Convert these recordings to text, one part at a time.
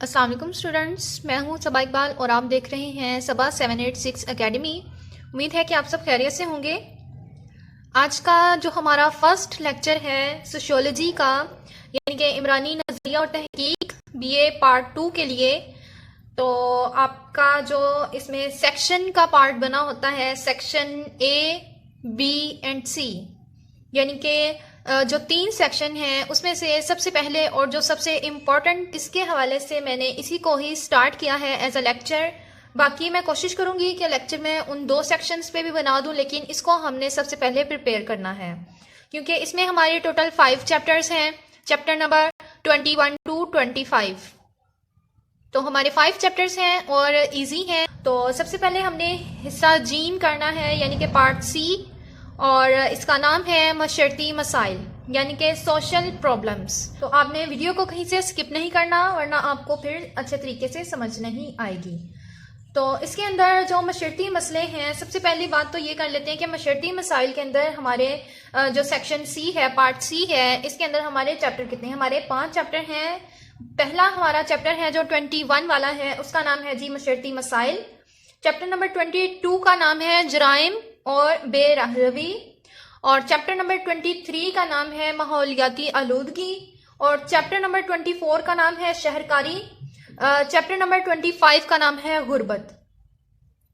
السلام علیکم اسٹوڈنٹس، میں ہوں صبا اقبال اور آپ دیکھ رہے ہیں صبا 786 اکیڈمی۔ امید ہے کہ آپ سب خیریت سے ہوں گے۔ آج کا جو ہمارا فرسٹ لیکچر ہے سوشیولوجی کا، یعنی کہ عمرانی نظریہ اور تحقیق BA پارٹ 2 کے لیے، تو آپ کا جو اس میں سیکشن کا پارٹ بنا ہوتا ہے section A, B and C، یعنی کہ جو 3 سیکشن ہیں اس میں سے سب سے پہلے اور جو سب سے امپورٹنٹ اس کے حوالے سے میں نے اسی کو ہی سٹارٹ کیا ہے ایز اے لیکچر۔ باقی میں کوشش کروں گی کہ لیکچر میں ان 2 سیکشنز پہ بھی بنا دوں، لیکن اس کو ہم نے سب سے پہلے پریپیئر کرنا ہے کیونکہ اس میں ہمارے ٹوٹل 5 چیپٹرز ہیں، چیپٹر نمبر 21 to 25۔ تو ہمارے 5 چیپٹرز ہیں اور ایزی ہیں۔ تو سب سے پہلے ہم نے حصہ جیم کرنا ہے، یعنی کہ پارٹ C، اور اس کا نام ہے معاشرتی مسائل، یعنی کہ سوشل پرابلمز۔ تو آپ نے ویڈیو کو کہیں سے سکپ نہیں کرنا، ورنہ آپ کو پھر اچھے طریقے سے سمجھ نہیں آئے گی۔ تو اس کے اندر جو معاشرتی مسئلے ہیں، سب سے پہلی بات تو یہ کر لیتے ہیں کہ معاشرتی مسائل کے اندر ہمارے جو سیکشن C ہے، پارٹ C ہے، اس کے اندر ہمارے چیپٹر کتنے ہیں؟ ہمارے 5 چیپٹر ہیں۔ پہلا ہمارا چیپٹر ہے جو 21 والا ہے، اس کا نام ہے جی معاشرتی مسائل۔ چیپٹر نمبر 22 کا نام ہے جرائم اور بے روی، اور چیپٹر نمبر 23 کا نام ہے ماحولیاتی آلودگی، اور چیپٹر نمبر 24 کا نام ہے شہرکاری، چیپٹر نمبر 25 کا نام ہے غربت۔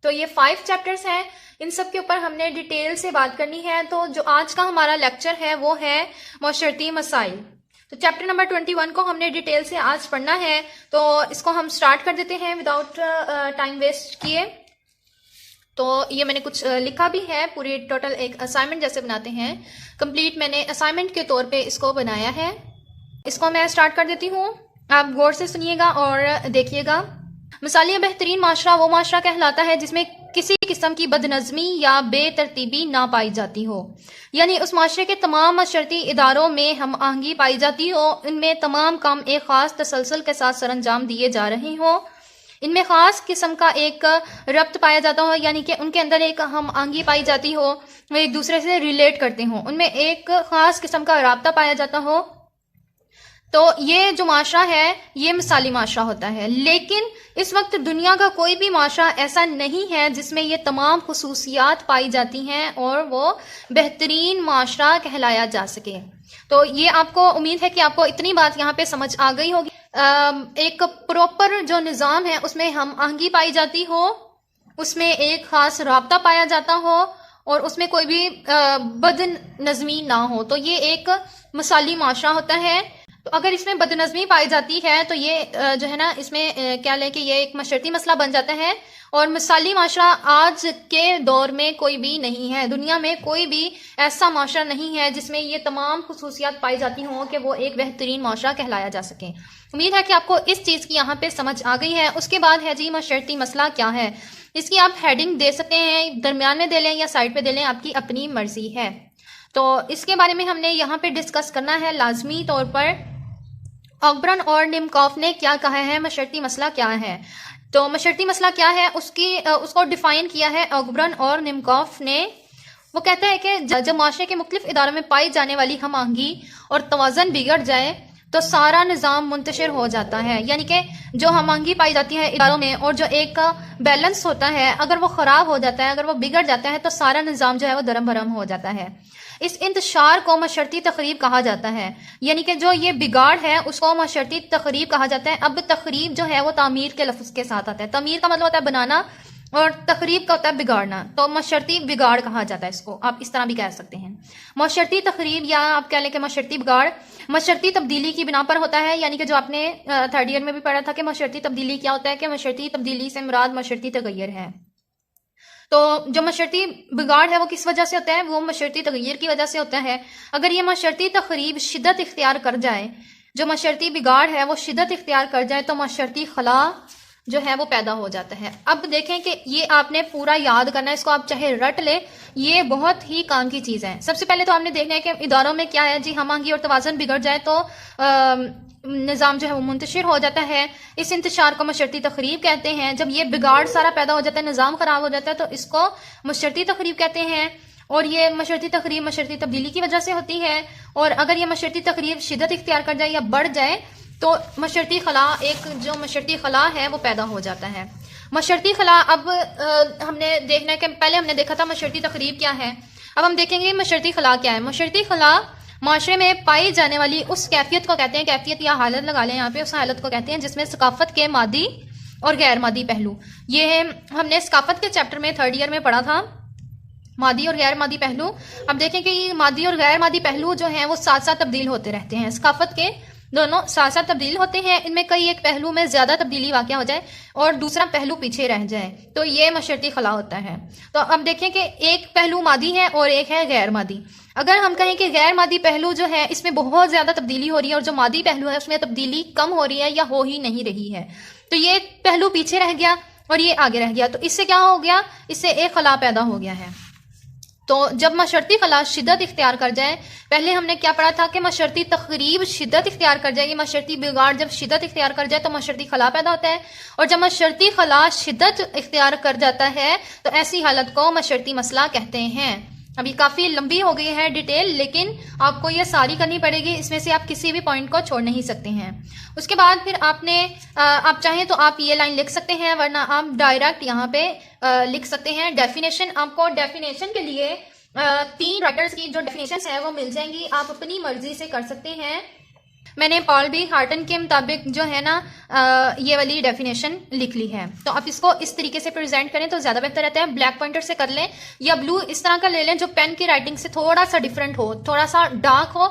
تو یہ 5 چیپٹرز ہیں، ان سب کے اوپر ہم نے ڈیٹیل سے بات کرنی ہے۔ تو جو آج کا ہمارا لیکچر ہے وہ ہے معاشرتی مسائل۔ تو چیپٹر نمبر 21 کو ہم نے ڈیٹیل سے آج پڑھنا ہے، تو اس کو ہم سٹارٹ کر دیتے ہیں وداؤٹ ٹائم ویسٹ کیے۔ تو یہ میں نے کچھ لکھا بھی ہے، پوری ٹوٹل ایک اسائنمنٹ جیسے بناتے ہیں، کمپلیٹ میں نے اسائنمنٹ کے طور پہ اس کو بنایا ہے۔ اس کو میں سٹارٹ کر دیتی ہوں، آپ غور سے سنیے گا اور دیکھیے گا۔ مثالی بہترین معاشرہ وہ معاشرہ کہلاتا ہے جس میں کسی قسم کی بدنظمی یا بے ترتیبی نہ پائی جاتی ہو، یعنی اس معاشرے کے تمام معاشرتی اداروں میں ہم آہنگی پائی جاتی ہو، ان میں تمام کام ایک خاص تسلسل کے ساتھ سر انجام دیے جا رہے ہوں، ان میں خاص قسم کا ایک ربط پایا جاتا ہو، یعنی کہ ان کے اندر ایک ہم آہنگی پائی جاتی ہو، وہ ایک دوسرے سے ریلیٹ کرتے ہوں، ان میں ایک خاص قسم کا رابطہ پایا جاتا ہو۔ تو یہ جو معاشرہ ہے یہ مثالی معاشرہ ہوتا ہے، لیکن اس وقت دنیا کا کوئی بھی معاشرہ ایسا نہیں ہے جس میں یہ تمام خصوصیات پائی جاتی ہیں اور وہ بہترین معاشرہ کہلایا جا سکے۔ تو یہ آپ کو امید ہے کہ آپ کو اتنی بات یہاں پہ سمجھ آ گئی ہوگی۔ ایک پراپر جو نظام ہے اس میں ہم آہنگی پائی جاتی ہو، اس میں ایک خاص رابطہ پایا جاتا ہو، اور اس میں کوئی بھی بد نظمی نہ ہو، تو یہ ایک مثالی معاشرہ ہوتا ہے۔ تو اگر اس میں بد نظمی پائی جاتی ہے تو یہ جو ہے نا، اس میں کیا لیں کہ یہ ایک معاشرتی مسئلہ بن جاتا ہے، اور مثالی معاشرہ آج کے دور میں کوئی بھی نہیں ہے، دنیا میں کوئی بھی ایسا معاشرہ نہیں ہے جس میں یہ تمام خصوصیات پائی جاتی ہوں کہ وہ ایک بہترین معاشرہ کہلایا جا سکے۔ امید ہے کہ آپ کو اس چیز کی یہاں پہ سمجھ آ گئی ہے۔ اس کے بعد ہے جی معاشرتی مسئلہ کیا ہے۔ اس کی آپ ہیڈنگ دے سکتے ہیں، درمیان میں دے لیں یا سائڈ پہ دے لیں، آپ کی اپنی مرضی ہے۔ تو اس کے بارے میں ہم نے یہاں پہ ڈسکس کرنا ہے لازمی طور پر۔ آکبرن اور نیمکوف نے کیا کہا ہے، معاشرتی مسئلہ کیا ہے؟ تو معاشرتی مسئلہ کیا ہے اس کو ڈیفائن کیا ہے آکبرن اور نیمکوف نے۔ وہ کہتا ہے کہ جب معاشرے کے مختلف اداروں میں پائی جانے والی ہم آہنگی اور توازن بگڑ جائے تو سارا نظام منتشر ہو جاتا ہے، یعنی کہ جو ہم آہنگی پائی جاتی ہے اداروں میں اور جو ایک بیلنس ہوتا ہے، اگر وہ خراب ہو جاتا ہے، اگر وہ بگڑ جاتا ہے تو سارا نظام جو ہے وہ درم بھرم ہو جاتا ہے۔ اس انتشار کو معاشرتی تخریب کہا جاتا ہے، یعنی کہ جو یہ بگاڑ ہے اس کو معاشرتی تخریب کہا جاتا ہے۔ اب تخریب جو ہے وہ تعمیر کے لفظ کے ساتھ آتا ہے، تعمیر کا مطلب ہوتا ہے بنانا، اور تخریب کا ہوتا ہے بگاڑنا، تو معاشرتی بگاڑ کہا جاتا ہے اس کو، آپ اس طرح بھی کہہ سکتے ہیں۔ معاشرتی تخریب یا آپ کہہ لیں کہ معاشرتی بگاڑ معاشرتی تبدیلی کی بنا پر ہوتا ہے، یعنی کہ جو آپ نے 3rd ایئر میں بھی پڑھا تھا کہ معاشرتی تبدیلی کیا ہوتا ہے، کہ معاشرتی تبدیلی سے مراد معاشرتی تغیر ہے۔ تو جو معاشرتی بگاڑ ہے وہ کس وجہ سے ہوتا ہے؟ وہ معاشرتی تغیر کی وجہ سے ہوتا ہے۔ اگر یہ معاشرتی تخریب شدت اختیار کر جائے، جو معاشرتی بگاڑ ہے وہ شدت اختیار کر جائے تو معاشرتی خلا جو ہے وہ پیدا ہو جاتا ہے۔ اب دیکھیں کہ یہ آپ نے پورا یاد کرنا ہے، اس کو آپ چاہے رٹ لیں، یہ بہت ہی کام کی چیز ہے۔ سب سے پہلے تو آپ نے دیکھنا ہے کہ اداروں میں کیا ہے جی، ہم آہنگی اور توازن بگڑ جائے تو نظام جو ہے وہ منتشر ہو جاتا ہے، اس انتشار کو معاشرتی تخریب کہتے ہیں۔ جب یہ بگاڑ سارا پیدا ہو جاتا ہے، نظام خراب ہو جاتا ہے، تو اس کو معاشرتی تخریب کہتے ہیں، اور یہ معاشرتی تخریب معاشرتی تبدیلی کی وجہ سے ہوتی ہے۔ اور اگر یہ معاشرتی تخریب شدت اختیار کر جائے یا بڑھ جائے تو مشرطی خلا، ایک جو مشرطی خلا ہے وہ پیدا ہو جاتا ہے۔ مشرطی خلا، اب ہم نے دیکھنا ہے کہ پہلے ہم نے دیکھا تھا مشرطی تقریب کیا ہے، اب ہم دیکھیں گے مشرطی خلا کیا ہے۔ مشرطی خلا معاشرے میں پائی جانے والی اس کیفیت کو کہتے ہیں، کیفیت یا حالت لگا لیں یہاں پہ، اس حالت کو کہتے ہیں جس میں ثقافت کے مادی اور غیر مادی پہلو، یہ ہم نے ثقافت کے چیپٹر میں 3rd ایئر میں پڑھا تھا، مادی اور غیر مادی پہلو۔ اب دیکھیں کہ یہ مادی اور غیر مادی پہلو جو ہیں وہ ساتھ ساتھ تبدیل ہوتے رہتے ہیں، ثقافت کے دونوں ساتھ ساتھ تبدیل ہوتے ہیں، ان میں کئی ایک پہلو میں زیادہ تبدیلی واقع ہو جائے اور دوسرا پہلو پیچھے رہ جائے، تو یہ مشرطی خلا ہوتا ہے۔ تو اب دیکھیں کہ ایک پہلو مادی ہے اور ایک ہے غیر مادی۔ اگر ہم کہیں کہ غیر مادی پہلو جو ہے اس میں بہت زیادہ تبدیلی ہو رہی ہے اور جو مادی پہلو ہے اس میں تبدیلی کم ہو رہی ہے یا ہو ہی نہیں رہی ہے، تو یہ پہلو پیچھے رہ گیا اور یہ آگے رہ گیا، تو اس سے کیا ہو گیا، اس سے ایک خلا پیدا ہو گیا ہے۔ تو جب مشرطی خلا شدت اختیار کر جائے، پہلے ہم نے کیا پڑھا تھا کہ مشرطی تقریب شدت اختیار کر جائے گی، مشرطی بگاڑ جب شدت اختیار کر جائے تو مشرطی خلا پیدا ہوتا ہے، اور جب مشرطی خلا شدت اختیار کر جاتا ہے تو ایسی حالت کو مشرطی مسئلہ کہتے ہیں۔ ابھی کافی لمبی ہو گئی ہے ڈیٹیل، لیکن آپ کو یہ ساری کرنی پڑے گی، اس میں سے آپ کسی بھی پوائنٹ کو چھوڑ نہیں سکتے ہیں۔ اس کے بعد پھر آپ چاہیں تو آپ یہ لائن لکھ سکتے ہیں، ورنہ آپ ڈائریکٹ یہاں پہ لکھ سکتے ہیں ڈیفینیشن۔ آپ کو ڈیفینیشن کے لیے 3 رائٹرز کی جو ڈیفینیشنز ہیں وہ مل جائیں گی، آپ اپنی مرضی سے کر سکتے ہیں۔ میں نے پال بی ہارٹن کے مطابق جو ہے نا یہ والی ڈیفینیشن لکھ لی ہے، تو آپ اس کو اس طریقے سے پریزنٹ کریں تو زیادہ بہتر رہتا ہے۔ بلیک پوائنٹر سے کر لیں یا بلو اس طرح کا لے لیں جو پین کی رائٹنگ سے تھوڑا سا ڈیفرنٹ ہو، تھوڑا سا ڈارک ہو،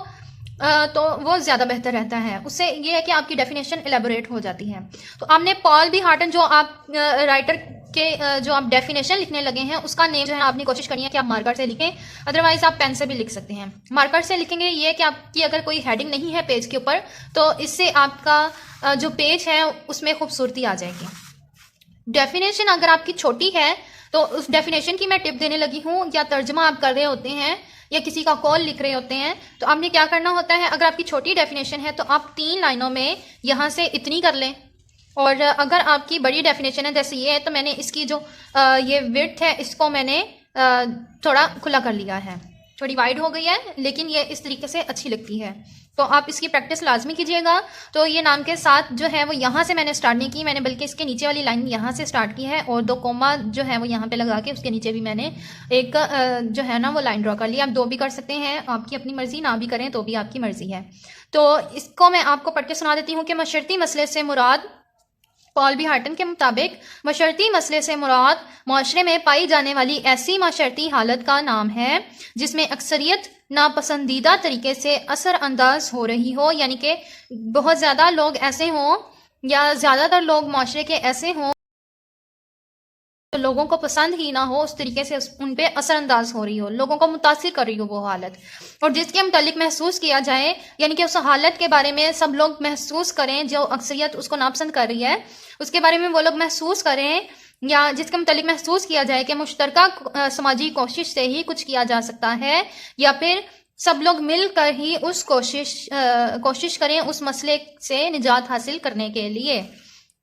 تو وہ زیادہ بہتر رہتا ہے، اس سے یہ ہے کہ آپ کی ڈیفینیشن ایلیبوریٹ ہو جاتی ہے۔ تو آپ نے پال بی ہارٹن جو آپ رائٹر کے جو آپ ڈیفینیشن لکھنے لگے ہیں اس کا نیم جو ہے آپ نے کوشش کرنی ہے کہ آپ مارکر سے لکھیں، ادروائز آپ پین سے بھی لکھ سکتے ہیں۔ مارکر سے لکھیں گے یہ کہ آپ کی اگر کوئی ہیڈنگ نہیں ہے پیج کے اوپر تو اس سے آپ کا جو پیج ہے اس میں خوبصورتی آ جائے گی۔ ڈیفینیشن اگر آپ کی چھوٹی ہے تو اس ڈیفینیشن کی میں ٹپ دینے لگی ہوں، یا ترجمہ آپ کر رہے ہوتے ہیں یا کسی کا کال لکھ رہے ہوتے ہیں تو آپ نے کیا کرنا ہوتا ہے، اگر آپ کی چھوٹی ڈیفینیشن ہے تو آپ 3 لائنوں میں یہاں سے اتنی کر لیں، اور اگر آپ کی بڑی ڈیفینیشن ہے جیسے یہ ہے تو میں نے اس کی جو یہ وڈتھ ہے اس کو میں نے تھوڑا کھلا کر لیا ہے، تھوڑی وائڈ ہو گئی ہے لیکن یہ اس طریقے سے اچھی لگتی ہے، تو آپ اس کی پریکٹس لازمی کیجیے گا۔ تو یہ نام کے ساتھ جو ہے وہ یہاں سے میں نے سٹارٹ نہیں کی، میں نے بلکہ اس کے نیچے والی لائن یہاں سے سٹارٹ کی ہے، اور 2 کوما جو ہے وہ یہاں پہ لگا کے اس کے نیچے بھی میں نے ایک جو ہے نا وہ لائن ڈرا کر لی۔ آپ 2 بھی کر سکتے ہیں، آپ کی اپنی مرضی، نہ بھی کریں تو بھی آپ کی مرضی ہے۔ تو اس کو میں آپ کو پڑھ کے سنا دیتی ہوں کہ مشرطی مسئلے سے مراد پال بی ہارٹن کے مطابق مشرطی مسئلے سے مراد معاشرے میں پائی جانے والی ایسی معاشرتی حالت کا نام ہے جس میں اکثریت ناپسندیدہ طریقے سے اثر انداز ہو رہی ہو، یعنی کہ بہت زیادہ لوگ ایسے ہوں یا زیادہ تر لوگ معاشرے کے ایسے ہوں لوگوں کو پسند ہی نہ ہو، اس طریقے سے ان پہ اثر انداز ہو رہی ہو، لوگوں کو متاثر کر رہی ہو وہ حالت، اور جس کے متعلق محسوس کیا جائے، یعنی کہ اس حالت کے بارے میں سب لوگ محسوس کریں، جو اکثریت اس کو ناپسند کر رہی ہے اس کے بارے میں وہ لوگ محسوس کریں، یا جس کے متعلق محسوس کیا جائے کہ مشترکہ سماجی کوشش سے ہی کچھ کیا جا سکتا ہے، یا پھر سب لوگ مل کر ہی اس کوشش کریں اس مسئلے سے نجات حاصل کرنے کے لیے،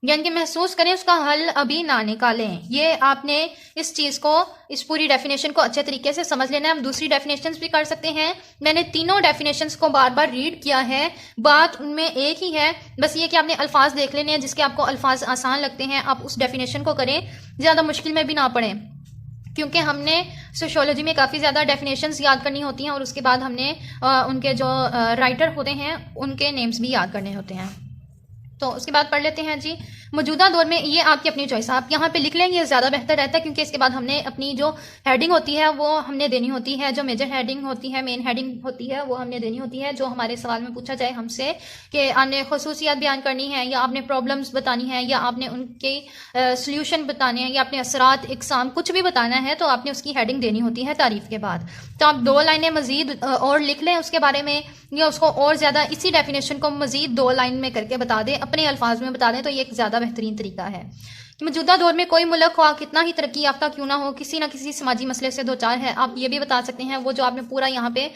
یعنی کہ محسوس کریں اس کا حل ابھی نہ نکالیں۔ یہ آپ نے اس چیز کو، اس پوری ڈیفینیشن کو اچھے طریقے سے سمجھ لینا ہے۔ ہم دوسری ڈیفینیشنز بھی کر سکتے ہیں، میں نے تینوں ڈیفینیشنز کو بار بار ریڈ کیا ہے، بات ان میں ایک ہی ہے، بس یہ کہ آپ نے الفاظ دیکھ لینے ہیں، جس کے آپ کو الفاظ آسان لگتے ہیں آپ اس ڈیفینیشن کو کریں، زیادہ مشکل میں بھی نہ پڑیں، کیونکہ ہم نے سوشیولوجی میں کافی زیادہ ڈیفینیشنز یاد کرنی ہوتی ہیں، اور اس کے بعد ہم نے ان کے جو رائٹر ہوتے ہیں ان کے نیمز بھی یاد کرنے ہوتے ہیں۔ تو اس کے بعد پڑھ لیتے ہیں جی، موجودہ دور میں یہ آپ کی اپنی چوائس ہے، آپ یہاں پہ لکھ لیں، یہ زیادہ بہتر رہتا ہے، کیونکہ اس کے بعد ہم نے اپنی جو ہیڈنگ ہوتی ہے وہ ہم نے دینی ہوتی ہے، جو میجر ہیڈنگ ہوتی ہے، مین ہیڈنگ ہوتی ہے، وہ ہم نے دینی ہوتی ہے، جو ہمارے سوال میں پوچھا جائے ہم سے کہ آپ نے خصوصیات بیان کرنی ہے، یا آپ نے پرابلمس بتانی ہے، یا آپ نے ان کے سلیوشن بتانے ہیں، یا اپنے اثرات اقسام کچھ بھی بتانا ہے، تو آپ نے اس کی ہیڈنگ دینی ہوتی ہے تعریف کے بعد۔ تو آپ 2 لائنیں مزید اور لکھ لیں اس کے بارے میں، یا اس کو اور زیادہ اسی ڈیفینیشن کو مزید 2 لائن میں کر کے بتا دیں، اپنے الفاظ میں بتا دیں، تو یہ ایک زیادہ بہترین طریقہ ہے۔ موجودہ دور میں کوئی ملک خواہ کتنا ہی ترقی یافتہ کیوں نہ ہو، کسی نہ کسی سماجی مسئلے سے دوچار ہے۔ آپ یہ بھی بتا سکتے ہیں، وہ جو آپ نے پورا یہاں پہ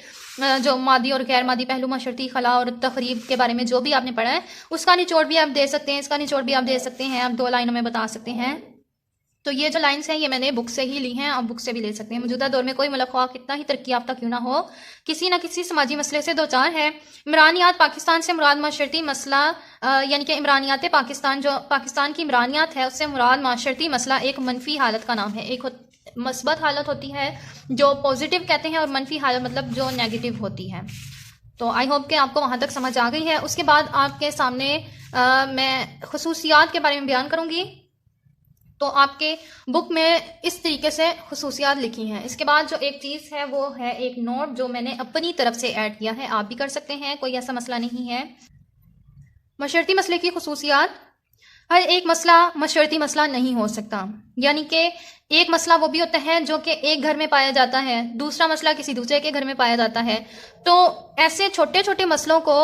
جو مادی اور غیر مادی پہلو، مشرطی خلا اور تخریب کے بارے میں جو بھی آپ نے پڑھا ہے، اس کا نچوڑ بھی آپ دے سکتے ہیں، اس کا نچوڑ بھی آپ دے سکتے ہیں، آپ 2 لائنوں میں بتا سکتے ہیں۔ تو یہ جو لائنس ہیں یہ میں نے بک سے ہی لی ہیں، آپ بک سے بھی لے سکتے ہیں۔ موجودہ دور میں کوئی ملک خواہ کتنا ہی ترقی یافتہ کیوں نہ ہو، کسی نہ کسی سماجی مسئلے سے دوچار ہے۔ عمرانیات پاکستان سے مراد معاشرتی مسئلہ یعنی کہ عمرانیات پاکستان، جو پاکستان کی عمرانیات ہے اس سے مراد معاشرتی مسئلہ ایک منفی حالت کا نام ہے۔ ایک مثبت حالت ہوتی ہے جو پازیٹیو کہتے ہیں، اور منفی حالت مطلب جو نیگیٹو ہوتی ہے۔ تو آئی ہوپ کہ آپ کو وہاں تک سمجھ آ گئی ہے۔ اس کے بعد آپ کے سامنے میں خصوصیات کے بارے میں بیان کروں گی۔ تو آپ کے بک میں اس طریقے سے خصوصیات لکھی ہیں۔ اس کے بعد جو ایک چیز ہے وہ ہے ایک نوٹ جو میں نے اپنی طرف سے ایڈ کیا ہے، آپ بھی کر سکتے ہیں، کوئی ایسا مسئلہ نہیں ہے۔ معاشرتی مسئلے کی خصوصیات: ہر ایک مسئلہ معاشرتی مسئلہ نہیں ہو سکتا، یعنی کہ ایک مسئلہ وہ بھی ہوتا ہے جو کہ ایک گھر میں پایا جاتا ہے، دوسرا مسئلہ کسی دوسرے کے گھر میں پایا جاتا ہے۔ تو ایسے چھوٹے چھوٹے مسئلوں کو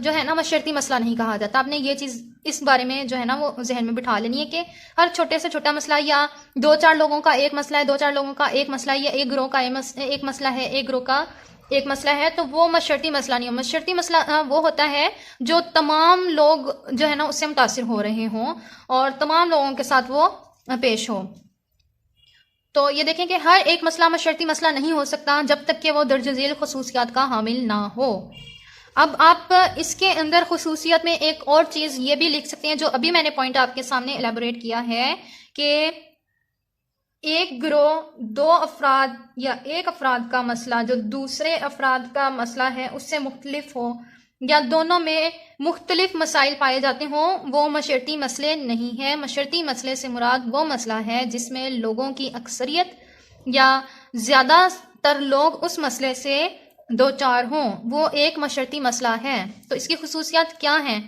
جو ہے نا معاشرتی مسئلہ نہیں کہا جاتا۔ آپ نے یہ چیز اس بارے میں جو ہے نا وہ ذہن میں بٹھا لینی ہے کہ ہر چھوٹے سے چھوٹا مسئلہ یا دو چار لوگوں کا ایک مسئلہ ہے، دو چار لوگوں کا ایک مسئلہ ہے، یا ایک گروہ کا ایک مسئلہ ہے، ایک گروہ کا ایک مسئلہ ہے، تو وہ معاشرتی مسئلہ نہیں ہو۔ معاشرتی مسئلہ وہ ہوتا ہے جو تمام لوگ جو ہے نا اس سے متاثر ہو رہے ہوں اور تمام لوگوں کے ساتھ وہ پیش ہو۔ تو یہ دیکھیں کہ ہر ایک مسئلہ معاشرتی مسئلہ نہیں ہو سکتا جب تک کہ وہ درج ذیل خصوصیات کا حامل نہ ہو۔ اب آپ اس کے اندر خصوصیت میں ایک اور چیز یہ بھی لکھ سکتے ہیں جو ابھی میں نے پوائنٹ آپ کے سامنے ایلیبوریٹ کیا ہے کہ ایک گروہ، دو افراد یا ایک افراد کا مسئلہ جو دوسرے افراد کا مسئلہ ہے اس سے مختلف ہو، یا دونوں میں مختلف مسائل پائے جاتے ہوں، وہ معاشرتی مسئلے نہیں ہے۔ معاشرتی مسئلے سے مراد وہ مسئلہ ہے جس میں لوگوں کی اکثریت یا زیادہ تر لوگ اس مسئلے سے دو چار ہوں، وہ ایک معاشرتی مسئلہ ہے۔ تو اس کی خصوصیات کیا ہیں؟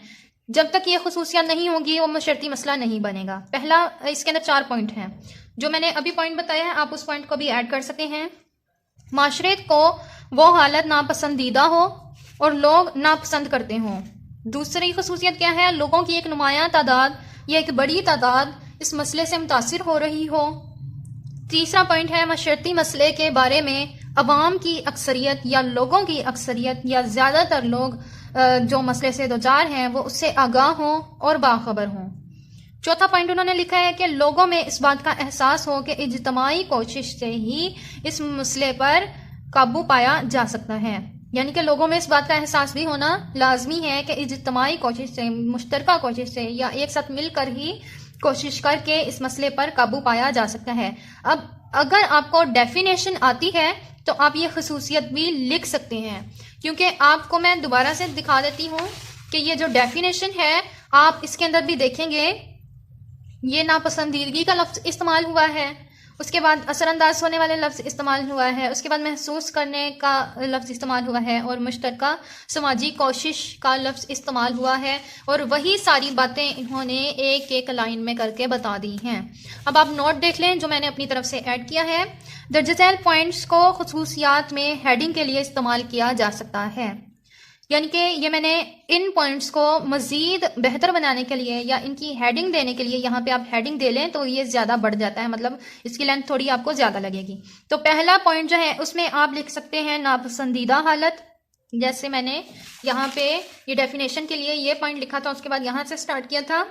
جب تک یہ خصوصیات نہیں ہوگی وہ معاشرتی مسئلہ نہیں بنے گا۔ پہلا، اس کے اندر 4 پوائنٹ ہیں جو میں نے ابھی پوائنٹ بتایا ہے، آپ اس پوائنٹ کو بھی ایڈ کر سکتے ہیں۔ معاشرے کو وہ حالت ناپسندیدہ ہو اور لوگ ناپسند کرتے ہوں۔ دوسری خصوصیت کیا ہے؟ لوگوں کی ایک نمایاں تعداد یا ایک بڑی تعداد اس مسئلے سے متاثر ہو رہی ہو۔ تیسرا پوائنٹ ہے معاشرتی مسئلے کے بارے میں عوام کی اکثریت یا لوگوں کی اکثریت یا زیادہ تر لوگ جو مسئلے سے دوچار ہیں وہ اس سے آگاہ ہوں اور باخبر ہوں۔ چوتھا پوائنٹ انہوں نے لکھا ہے کہ لوگوں میں اس بات کا احساس ہو کہ اجتماعی کوشش سے ہی اس مسئلے پر قابو پایا جا سکتا ہے، یعنی کہ لوگوں میں اس بات کا احساس بھی ہونا لازمی ہے کہ اجتماعی کوشش سے، مشترکہ کوشش سے یا ایک ساتھ مل کر ہی کوشش کر کے اس مسئلے پر قابو پایا جا سکتا ہے۔ اب اگر آپ کو ڈیفینیشن آتی ہے تو آپ یہ خصوصیت بھی لکھ سکتے ہیں، کیونکہ آپ کو میں دوبارہ سے دکھا دیتی ہوں کہ یہ جو ڈیفینیشن ہے آپ اس کے اندر بھی دیکھیں گے، یہ ناپسندیدگی کا لفظ استعمال ہوا ہے، اس کے بعد اثر انداز ہونے والے لفظ استعمال ہوا ہے، اس کے بعد محسوس کرنے کا لفظ استعمال ہوا ہے، اور مشترکہ سماجی کوشش کا لفظ استعمال ہوا ہے، اور وہی ساری باتیں انہوں نے ایک ایک لائن میں کر کے بتا دی ہیں۔ اب آپ نوٹ دیکھ لیں جو میں نے اپنی طرف سے ایڈ کیا ہے۔ درج ذیل پوائنٹس کو خصوصیات میں ہیڈنگ کے لیے استعمال کیا جا سکتا ہے، یعنی کہ یہ میں نے ان پوائنٹس کو مزید بہتر بنانے کے لیے یا ان کی ہیڈنگ دینے کے لیے، یہاں پہ آپ ہیڈنگ دے لیں تو یہ زیادہ بڑھ جاتا ہے، مطلب اس کی لینتھ تھوڑی آپ کو زیادہ لگے گی۔ تو پہلا پوائنٹ جو ہے اس میں آپ لکھ سکتے ہیں ناپسندیدہ حالت، جیسے میں نے یہاں پہ یہ ڈیفینیشن کے لیے یہ پوائنٹ لکھا تھا، اس کے بعد یہاں سے سٹارٹ کیا تھا،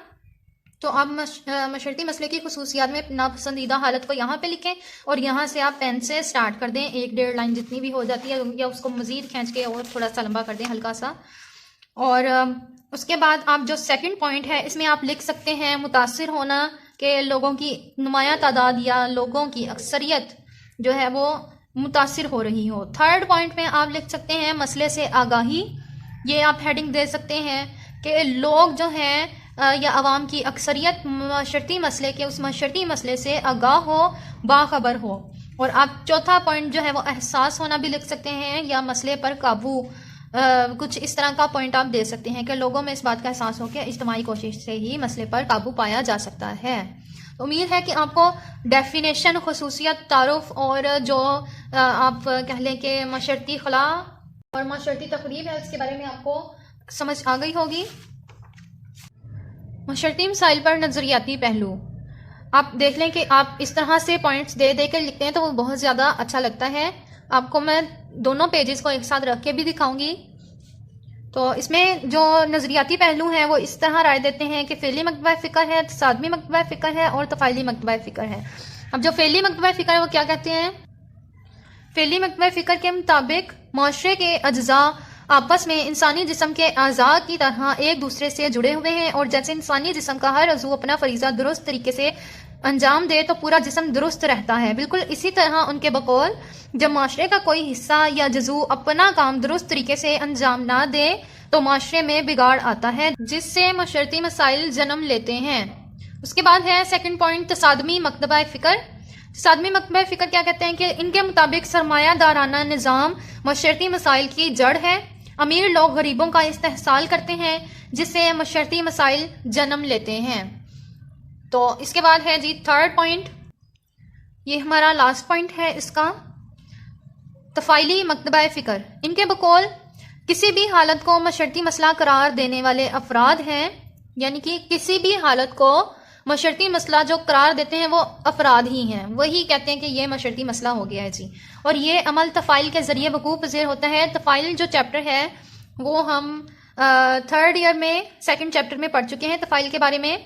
تو آپ معاشرتی مسئلے کی خصوصیات میں ناپسندیدہ حالت کو یہاں پہ لکھیں اور یہاں سے آپ پین سے سٹارٹ کر دیں، 1-1.5 لائن جتنی بھی ہو جاتی ہے، یا اس کو مزید کھینچ کے اور تھوڑا سا لمبا کر دیں ہلکا سا۔ اور اس کے بعد آپ جو سیکنڈ پوائنٹ ہے اس میں آپ لکھ سکتے ہیں متاثر ہونا، کہ لوگوں کی نمایاں تعداد یا لوگوں کی اکثریت جو ہے وہ متاثر ہو رہی ہو۔ تھرڈ پوائنٹ میں آپ لکھ سکتے ہیں مسئلے سے آگاہی، یہ آپ ہیڈنگ دے سکتے ہیں کہ لوگ جو ہیں یا عوام کی اکثریت معاشرتی مسئلے کے، اس معاشرتی مسئلے سے آگاہ ہو، باخبر ہو۔ اور آپ چوتھا پوائنٹ جو ہے وہ احساس ہونا بھی لکھ سکتے ہیں، یا مسئلے پر قابو، کچھ اس طرح کا پوائنٹ آپ دے سکتے ہیں کہ لوگوں میں اس بات کا احساس ہو کہ اجتماعی کوشش سے ہی مسئلے پر قابو پایا جا سکتا ہے۔ امید ہے کہ آپ کو ڈیفینیشن، خصوصیت، تعارف اور جو آپ کہہ لیں کہ معاشرتی خلا اور معاشرتی تقریب ہے اس کے بارے میں آپ کو سمجھ آ گئی ہوگی۔ معاشرتی مسائل پر نظریاتی پہلو، آپ دیکھ لیں کہ آپ اس طرح سے پوائنٹس دے دے کر لکھتے ہیں تو وہ بہت زیادہ اچھا لگتا ہے۔ آپ کو میں دونوں پیجز کو ایک ساتھ رکھ کے بھی دکھاؤں گی تو اس میں جو نظریاتی پہلو ہیں وہ اس طرح رائے دیتے ہیں کہ فعلی مکتبہ فکر ہے، تصادمی مکتبہ فکر ہے اور تفاعلی مکتبہ فکر ہے۔ اب جو فعلی مکتبہ فکر ہے وہ کیا کہتے ہیں؟ فعلی مکتبہ فکر کے مطابق معاشرے کے اجزاء آپس میں انسانی جسم کے اعضاء کی طرح ایک دوسرے سے جڑے ہوئے ہیں، اور جیسے انسانی جسم کا ہر عضو اپنا فریضہ درست طریقے سے انجام دے تو پورا جسم درست رہتا ہے، بالکل اسی طرح ان کے بقول جب معاشرے کا کوئی حصہ یا جزو اپنا کام درست طریقے سے انجام نہ دے تو معاشرے میں بگاڑ آتا ہے، جس سے معاشرتی مسائل جنم لیتے ہیں۔ اس کے بعد ہے سیکنڈ پوائنٹ، تصادمی مکتبہ فکر۔ تصادمی مکتبہ فکر کیا کہتے ہیں کہ ان کے مطابق سرمایہ دارانہ نظام معاشرتی مسائل کی جڑ ہے، امیر لوگ غریبوں کا استحصال کرتے ہیں جس سے معاشرتی مسائل جنم لیتے ہیں۔ تو اس کے بعد ہے جی تھرڈ پوائنٹ، یہ ہمارا لاسٹ پوائنٹ ہے اس کا، تفاعلی مکتبہ فکر۔ ان کے بقول کسی بھی حالت کو معاشرتی مسئلہ قرار دینے والے افراد ہیں، یعنی کہ کسی بھی حالت کو معاشرتی مسئلہ جو قرار دیتے ہیں وہ افراد ہی ہیں، وہی کہتے ہیں کہ یہ معاشرتی مسئلہ ہو گیا ہے جی، اور یہ عمل تفاعل کے ذریعے وقوع پذیر ہوتا ہے۔ تفاعل جو چیپٹر ہے وہ ہم تھرڈ ایئر میں سیکنڈ چیپٹر میں پڑھ چکے ہیں تفاعل کے بارے میں۔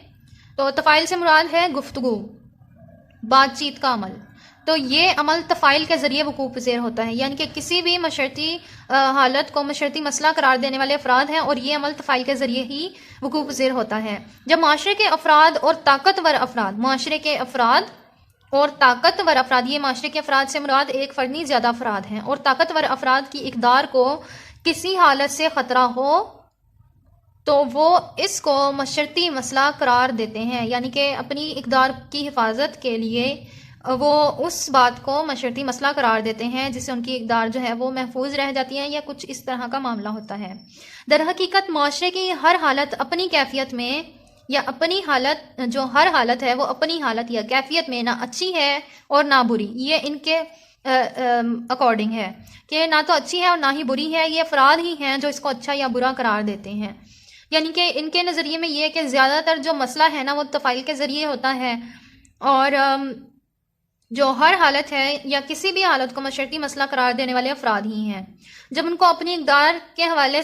تو تفاعل سے مراد ہے گفتگو، بات چیت کا عمل، تو یہ عمل تفاعل کے ذریعے وقوع پذیر ہوتا ہے، یعنی کہ کسی بھی معاشرتی حالت کو معاشرتی مسئلہ قرار دینے والے افراد ہیں اور یہ عمل تفاعل کے ذریعے ہی وقوع پذیر ہوتا ہے۔ جب معاشرے کے افراد اور طاقتور افراد، معاشرے کے افراد اور طاقتور افراد، یہ معاشرے کے افراد سے مراد ایک فرد نہیں زیادہ افراد ہیں، اور طاقتور افراد کی اقدار کو کسی حالت سے خطرہ ہو تو وہ اس کو معاشرتی مسئلہ قرار دیتے ہیں، یعنی کہ اپنی اقدار کی حفاظت کے لیے وہ اس بات کو معاشرتی مسئلہ قرار دیتے ہیں جس سے ان کی اقدار جو ہے وہ محفوظ رہ جاتی ہے، یا کچھ اس طرح کا معاملہ ہوتا ہے۔ در حقیقت معاشرے کی ہر حالت اپنی کیفیت میں یا اپنی حالت، جو ہر حالت ہے وہ اپنی حالت یا کیفیت میں نہ اچھی ہے اور نہ بری، یہ ان کے اکارڈنگ ہے کہ نہ تو اچھی ہے اور نہ ہی بری ہے، یہ افراد ہی ہیں جو اس کو اچھا یا برا قرار دیتے ہیں۔ یعنی کہ ان کے نظریے میں یہ کہ زیادہ تر جو مسئلہ ہے نا وہ تفاعل کے ذریعے ہوتا ہے، اور جو ہر حالت ہے یا کسی بھی حالت کو معاشرتی مسئلہ قرار دینے والے افراد ہی ہیں۔ جب ان کو اپنی اقدار کے حوالے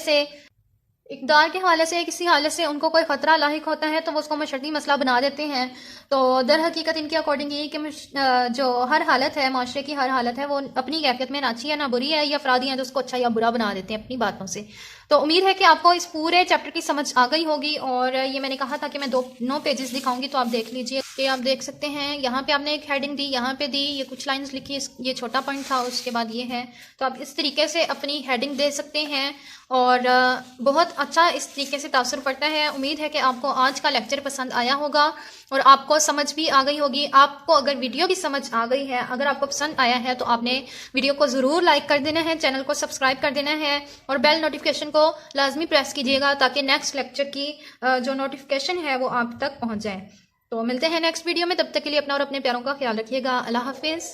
سے کسی حالت سے ان کو کوئی خطرہ لاحق ہوتا ہے تو وہ اس کو معاشرتی مسئلہ بنا دیتے ہیں۔ تو در حقیقت ان کے اکارڈنگ یہ کہ جو ہر حالت ہے، معاشرے کی ہر حالت ہے، وہ اپنی کیفیت میں نہ اچھی ہے نہ بری ہے، یا افرادی ہیں جو اس کو اچھا یا برا بنا دیتے ہیں اپنی باتوں سے۔ تو امید ہے کہ آپ کو اس پورے چیپٹر کی سمجھ آ گئی ہوگی، اور یہ میں نے کہا تھا کہ میں 9 پیجز دکھاؤں گی، تو آپ دیکھ لیجئے کہ آپ دیکھ سکتے ہیں یہاں پہ آپ نے ایک ہیڈنگ دی، یہاں پہ دی، یہ کچھ لائنز لکھی، یہ چھوٹا پوائنٹ تھا، اس کے بعد یہ ہے، تو آپ اس طریقے سے اپنی ہیڈنگ دے سکتے ہیں، اور بہت اچھا اس طریقے سے تاثر پڑتا ہے۔ امید ہے کہ آپ کو آج کا لیکچر پسند آیا ہوگا اور آپ کو سمجھ بھی آ گئی ہوگی۔ آپ کو اگر ویڈیو بھی سمجھ آ گئی ہے، اگر آپ کو پسند آیا ہے تو آپ نے ویڈیو کو ضرور لائک کر دینا ہے، چینل کو سبسکرائب کر دینا ہے، اور بیل نوٹیفیکیشن کو لازمی پریس کیجیے گا تاکہ نیکسٹ لیکچر کی جو نوٹیفیکیشن ہے وہ آپ تک پہنچ جائے۔ تو ملتے ہیں نیکسٹ ویڈیو میں، تب تک کے لیے اپنا اور اپنے پیاروں کا خیال رکھیے گا۔ اللہ حافظ۔